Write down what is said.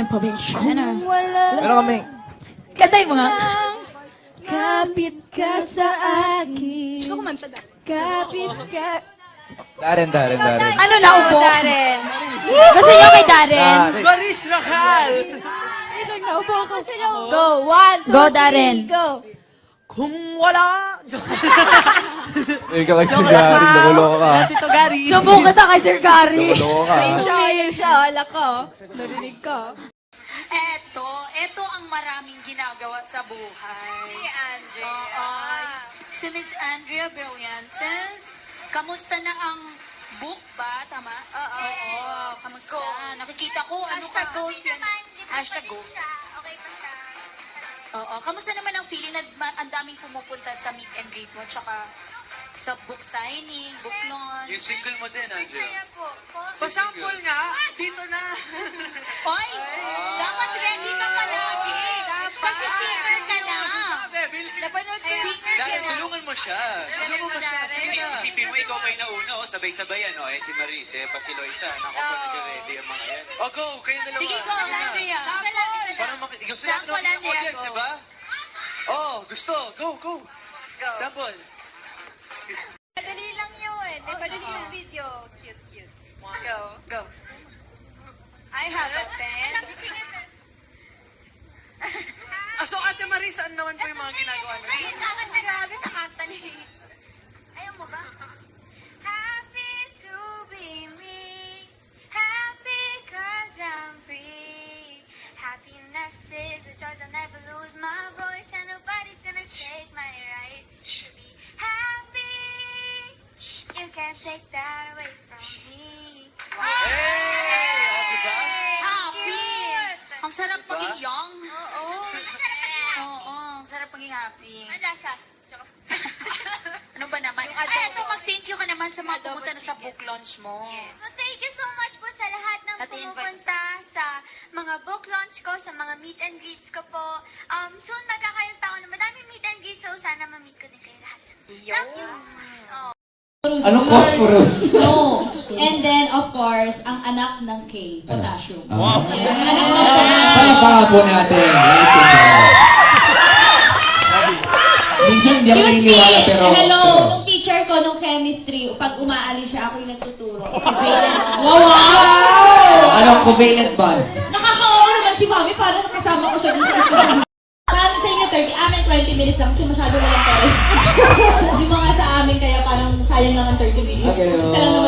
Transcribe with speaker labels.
Speaker 1: probinsyana.
Speaker 2: Meron kami.
Speaker 1: Kantay mo nga.
Speaker 3: Kapit ka sa akin. Kapit ka.
Speaker 2: Darren.
Speaker 1: Ano na upo?
Speaker 3: Darren.
Speaker 1: Gusto nyo kay Darren?
Speaker 4: Maris Racal!
Speaker 3: Naupo ako. Go, 1, 2,
Speaker 1: Go, Darren.
Speaker 3: 3, go.
Speaker 4: Kung wala...
Speaker 2: Ikaw kay Sir Gary, loko ka.
Speaker 4: Tito Gary.
Speaker 1: Sumbong kita kay Sir Gary.
Speaker 2: Loko ka.
Speaker 3: Yung siya, wala ko. Narinig ko.
Speaker 5: Eto ang maraming ginagawa sa buhay. Si Andrea. Si Miss Andrea Brillantes. Kamusta na ang book ba? Tama? Oo. Kamusta? Nakikita ko, ano ka?
Speaker 6: Goals yan.
Speaker 5: Hashtag goals.
Speaker 6: Okay pa siya.
Speaker 5: Oo. Kamusta naman ang feeling na ang daming pumupunta sa meet and greet mo? Tsaka sa book signing, book launch.
Speaker 4: Yung single mo din, Angel.
Speaker 6: Kaya po.
Speaker 4: Pasample nga. Dito na.
Speaker 5: Oy! Dapat ready ka palagi. Kasi singer ka na.
Speaker 3: Napanood ko.
Speaker 5: Singer ka
Speaker 4: Dahil
Speaker 5: na.
Speaker 4: tulungan mo siya. Tulungan mo siya. Sige na.
Speaker 7: Isipin mo, ikaw kayo nauna, sabay-sabayan, si Maris, pa si Loisa. Naku po, nag-ready ang mga yan.
Speaker 4: O, go. Kayo dalawa.
Speaker 5: Sige, go, Andrea.
Speaker 4: Para yung saya
Speaker 5: Sample,
Speaker 4: naman ng
Speaker 5: Andrea,
Speaker 4: audience,
Speaker 5: go.
Speaker 4: di ba? Oh, gusto. Go. Sample.
Speaker 3: Madali lang yun. Madali yung video. Cute. Go.
Speaker 5: Go.
Speaker 3: I have a pen.
Speaker 4: So, Ate Maris, ano naman po yung mga ginagawa niyo?
Speaker 5: Grabe, nakanta ni.
Speaker 6: Ayaw mo ba? Happy to be me. Happy cause I'm free. Happiness is a choice. I'll never lose my voice. And nobody's gonna take my right to be happy. You can't take that away from me.
Speaker 4: Hey! Diba?
Speaker 5: Happy! Ang sarap
Speaker 4: Diba?
Speaker 5: maging young. Oo, ang sarap maging happy.
Speaker 6: Ang lasa.
Speaker 5: Ano ba naman? Ay, ito, mag-thank you ka naman sa mga pumunta na sa book launch mo.
Speaker 6: So thank you so much po sa lahat ng
Speaker 5: At i-invite-
Speaker 6: pumupunta sa mga book launch ko, sa mga meet and greets ko po. Soon magkakaroon pa ako ng madaming meet and greets, so sana ma-meet ko din kayo lahat. Thank you.
Speaker 8: Anong phosphorus?
Speaker 9: No. And then, of course, ang anak ng K, potassium.
Speaker 8: Wow.
Speaker 9: Anak
Speaker 8: Palakpakan po natin. Minsan hindi ako naniniwala pero...
Speaker 9: Hello, nung teacher ko nung chemistry, pag umaalis siya, ako yung nagtuturo. Wow!
Speaker 8: Anong covalent bond?
Speaker 9: Nakaka-oo naman si Mami, parang nakasama ko siya dun sa school. Paano sa inyo 30? Amin 20 minutes lang, kasi masyado walang pera. Hindi mga sa amin, kaya parang sayang naman 30 minutes.
Speaker 8: Okay,
Speaker 9: Kailangan naman